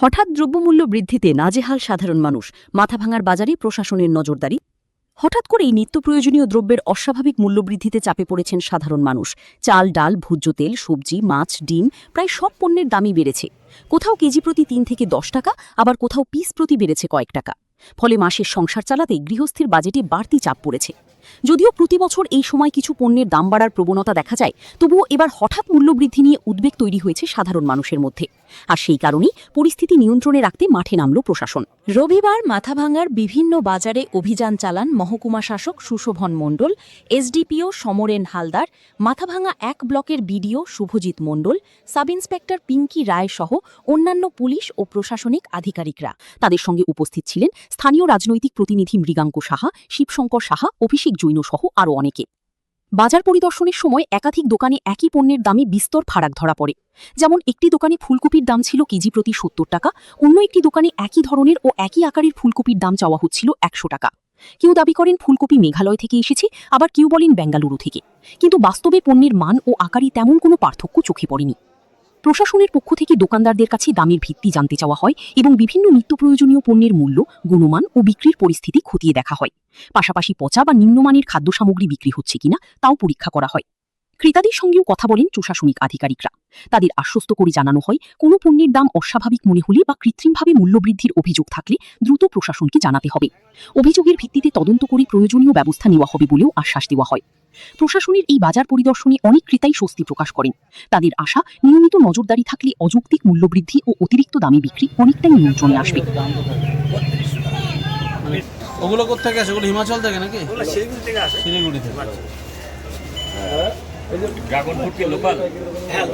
হঠাৎ দ্রব্যমূল্য বৃদ্ধিতে নাজেহাল সাধারণ মানুষ, মাথাভাঙার বাজারে প্রশাসনের নজরদারি। হঠাৎ করেই নিত্য প্রয়োজনীয় দ্রব্যের অস্বাভাবিক মূল্যবৃদ্ধিতে চাপে পড়েছেন সাধারণ মানুষ। চাল, ডাল, ভোজ্য তেল, সবজি, মাছ, ডিম প্রায় সব পণ্যের দামই বেড়েছে। কোথাও কেজি প্রতি ৩ থেকে ১০ টাকা, আবার কোথাও পিস প্রতি বেড়েছে কয়েক টাকা। ফলে মাসের সংসার চালাতে গৃহস্থীর বাজেটে বাড়তি চাপ পড়েছে। যদিও প্রতি বছর এই সময় কিছু পণ্যের দাম বাড়ার প্রবণতা দেখা যায়, তবুও এবার হঠাৎ মূল্যবৃদ্ধি নিয়ে উদ্বেগ তৈরি হয়েছে সাধারণ মানুষের মধ্যে। আর সেই কারণেই পরিস্থিতি নিয়ন্ত্রণে রাখতে মাঠে নামল প্রশাসন। রবিবার মাথাভাঙার বিভিন্ন বাজারে অভিযান চালান মহকুমা শাসক সুশোভন মণ্ডল, এসডিপিও সমরেন হালদার, মাথাভাঙা ১ ব্লকের বিডিও শুভজিৎ মণ্ডল, সাব ইন্সপেক্টর পিঙ্কি রায় সহ অন্যান্য পুলিশ ও প্রশাসনিক আধিকারিকরা। তাদের সঙ্গে উপস্থিত ছিলেন স্থানীয় রাজনৈতিক প্রতিনিধি মৃগাঙ্ক সাহা, শিবশঙ্কর সাহা, অভিষেক জৈন সহ আরও অনেকে। বাজার পরিদর্শনের সময় একাধিক দোকানে একই পণ্যের দামে বিস্তর ফারাক ধরা পড়ে। যেমন একটি দোকানে ফুলকপির দাম ছিল কেজি প্রতি ৭০ টাকা, অন্য একটি দোকানে একই ধরনের ও একই আকারের ফুলকপির দাম চাওয়া হচ্ছিল ১০০ টাকা। কেউ দাবি করেন ফুলকপি মেঘালয় থেকে এসেছে, আবার কেউ বলেন বেঙ্গালুরু থেকে। কিন্তু বাস্তবে পণ্যের মান ও আকারে তেমন কোনো পার্থক্য চোখে পড়েনি। প্রশাসনের পক্ষ থেকে দোকানদারদের কাছে দামের ভিত্তি জানতে চাওয়া হয় এবং বিভিন্ন নিত্য প্রয়োজনীয় পণ্যের মূল্য, গুণমান ও বিক্রির পরিস্থিতি খতিয়ে দেখা হয়। পাশাপাশি পচা বা নিম্নমানের খাদ্য সামগ্রী বিক্রি হচ্ছে কিনা তাও পরীক্ষা করা হয়। ক্রেতাদের সঙ্গেও কথা বলেন প্রশাসনিক আধিকারিকরা। তাদের আশ্বস্ত করে জানানো হয়, কোনো পণ্যের দাম অস্বাভাবিক মনে হলে বা কৃত্রিমভাবে মূল্যবৃদ্ধির অভিযোগ থাকলে দ্রুত প্রশাসনকে জানাতে হবে। অভিযোগের ভিত্তিতে তদন্ত করে প্রয়োজনীয় ব্যবস্থা নেওয়া হবে বলেও আশ্বাস দেওয়া হয়। প্রশাসনের এই বাজার পরিদর্শনে অনেক ক্রেতাই স্বস্তি প্রকাশ করেন। তাদের আশা, নিয়মিত নজরদারি থাকলে অযৌক্তিক মূল্যবৃদ্ধি ও অতিরিক্ত দামে বিক্রি অনেকটাই নিয়ন্ত্রণে আসবে। ওগুলো কোথেকে আসে? ওগুলো হিমাচল থেকে নাকি? শিলিগুড়ি থেকে আসে। শিলিগুড়ি থেকে। ড্রাগন ফ্রুট কি লোকাল? হ্যাঁ,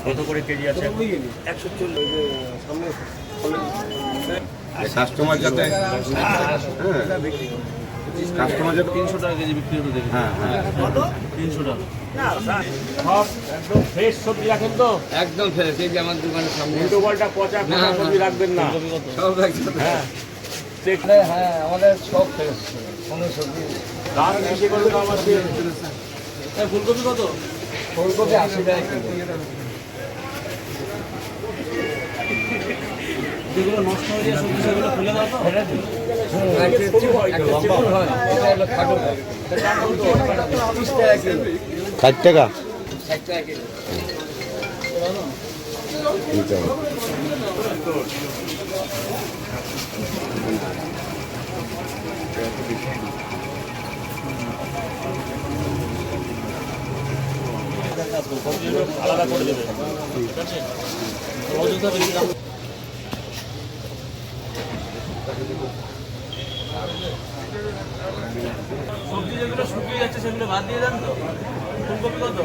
কত করে কেজি আছে? 140 সামনে কাস্টমার যাতে কাস্টমার যাতে 300 টাকা কেজি বিক্রি হতে দেখি। হ্যাঁ হ্যাঁ 300 টাকা। সব একদম ফ্রেশ সবজি রাখেন তো? একদম ফ্রেশ। এই যে আমার দোকানের সামনে উল্টো পাল্টা পচা পচা সবজি রাখবেন না। সব একসাথে। হ্যাঁ হ্যাঁ আমাদের সব ফ্রেশ। কোনো সবজি দাম বেশি করে দাম আছে। ফুলকপি কত? ফুলকপি 80 টাকা কিলো। যেগুলো নষ্ট হয়ে যায় সবজি সেগুলো ফেলে দাও তো? লম্বা হয়, এটা হলো খাটো। এটা দাম কত? 30 টাকা কিলো। 60 টাকা। 60 টাকা কিলো। আলাদা করে দেবে। ঠিক আছে? অযথা বেশি দাম। সবজি যেগুলো শুকিয়ে যাচ্ছে সেগুলো বাদ দিয়ে দেন তো? ফুলকপি কত?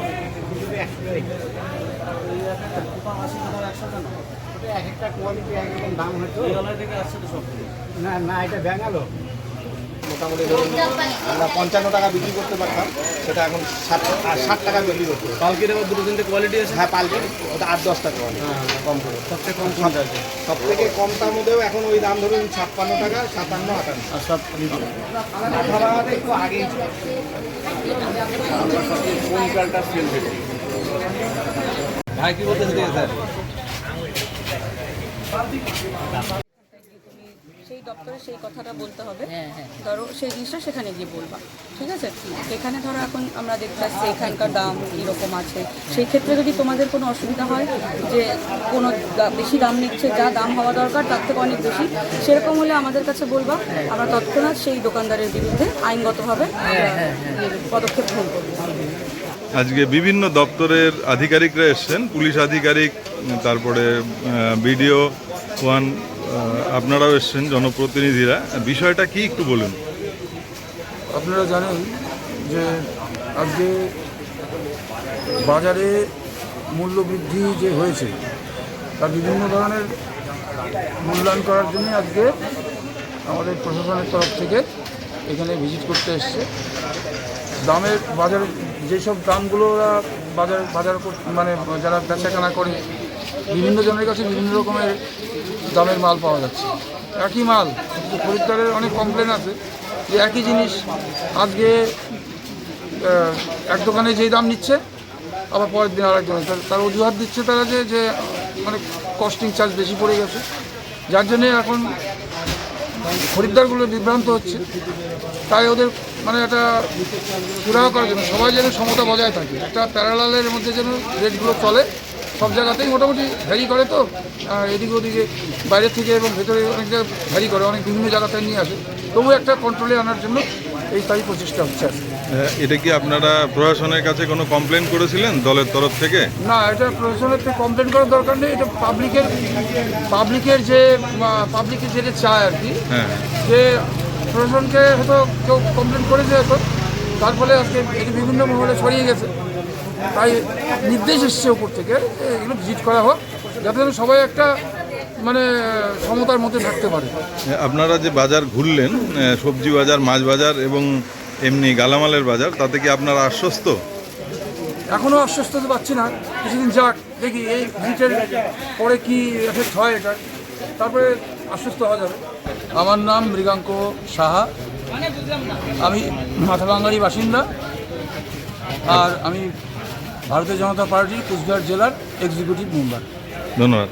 এক একটা কোয়ালিটি এক রকম দাম হয়তো। মেঘালয় থেকে আসছে তো সব। না না, এটা ব্যাঙ্গালো। মোটামুটি ধরুন আমরা 55 টাকা বিক্রি করতে পারতাম, সেটা এখন 60 টাকা বিক্রি করতে হবে। পালকির আবার 2-3টে কোয়ালিটি আছে। হ্যাঁ, পাল্টে ওটা 8-10 টাকা কম করে। সবচেয়ে কম কোনটা আছে? সব থেকে কমটার মধ্যেও এখন ওই দাম ধরুন 56 টাকা, 57, 58। আর সব নিচে। মাথাভাঙাতে একটু আগেই কোন চালটা সেল বেশি? ভাই কি বলতে চাইছেন স্যার? সেই দপ্তরে সেই কথাটা বলতে হবে। ধরো সেই জিনিসটা সেখানে গিয়ে বলবা, ঠিক আছে? এখানে ধরো এখন আমরা দেখতে পাচ্ছি এখানকার দাম কীরকম আছে। সেই ক্ষেত্রে যদি তোমাদের কোনো অসুবিধা হয় যে কোনো বেশি দাম নিচ্ছে, যা দাম হওয়া দরকার তার থেকে অনেক বেশি, সেরকম হলে আমাদের কাছে বলবা। আমরা তৎক্ষণাৎ সেই দোকানদারের বিরুদ্ধে আইনগতভাবে পদক্ষেপ গ্রহণ করবো। আজকে বিভিন্ন দপ্তরের আধিকারিকরা এসছেন, পুলিশ আধিকারিক, তারপরে বিডিও 1, আপনারাও এসছেন, জনপ্রতিনিধিরা। বিষয়টা কি একটু বলুন। আপনারা জানেন যে আজকে বাজারে মূল্যবৃদ্ধি যে হয়েছে তার বিভিন্ন ধরনের মূল্যায়ন করার জন্য আজকে আমাদের প্রশাসনের তরফ থেকে এখানে ভিজিট করতে এসছে। দামের বাজারে যেসব দামগুলো ওরা বাজার মানে যারা বেচাকেনা করে, বিভিন্ন জনের কাছে বিভিন্ন রকমের দামের মাল পাওয়া যাচ্ছে। একই মাল, খরিদ্দারের অনেক কমপ্লেন আছে যে একই জিনিস আজকে এক দোকানে যেই দাম নিচ্ছে, আবার পরের দিন আরেক দোকানে তার অজুহাত দিচ্ছে তারা যে মানে কস্টিং চার্জ বেশি পড়ে গেছে, যার জন্যে এখন খরিদ্দারগুলো বিভ্রান্ত হচ্ছে। তাই ওদের মানে একটা সুরাহা করার জন্য সবাই যেন সমতা বজায় থাকে, একটা প্যারালালের মধ্যে যেন রেটগুলো চলে। সব জায়গাতেই মোটামুটি ভ্যারি করে, তো এদিকে ওদিকে বাইরে থেকে এবং ভেতরে অনেক জায়গায় ভ্যারি করে, অনেক বিভিন্ন জায়গাতে নিয়ে আসে। তবু একটা কন্ট্রোলে আনার জন্য এই স্থায়ী প্রচেষ্টা হচ্ছে আর কি। এটা কি আপনারা প্রশাসনের কাছে কোনো কমপ্লেন করেছিলেন দলের তরফ থেকে? না, এটা প্রশাসনের থেকে কমপ্লেন করার দরকার নেই। এটা পাবলিকের যেটা চায় আর কি, হ্যাঁ, যে প্রশাসনকে হয়তো কেউ কমপ্লেন করেছে হয়তো, তার ফলে আজকে এটি বিভিন্ন মহলে ছড়িয়ে গেছে। তাই নির্দেশ এসছে উপর থেকে এগুলো ভিজিট করা হোক, যাতে যেন সবাই একটা মানে সমতার মধ্যে থাকতে পারে। আপনারা যে বাজার ঘুরলেন, সবজি বাজার, মাছ বাজার এবং এমনি গালামালের বাজার, তাতে কি আপনারা আশ্বস্ত? এখনও আশ্বস্ত তো পাচ্ছি না, কিছুদিন যাক, দেখি এই ভিজিটের পরে কি এফেক্ট হয় এটা, তারপরে আশ্বস্ত হওয়া যাবে। আমার নাম মৃগাঙ্ক সাহা, আমি মাথাভাঙ্গারি বাসিন্দা, আর আমি ভারতীয় জনতা পার্টি কুচবিহার জেলার এক্সিকিউটিভ মেম্বার। ধন্যবাদ।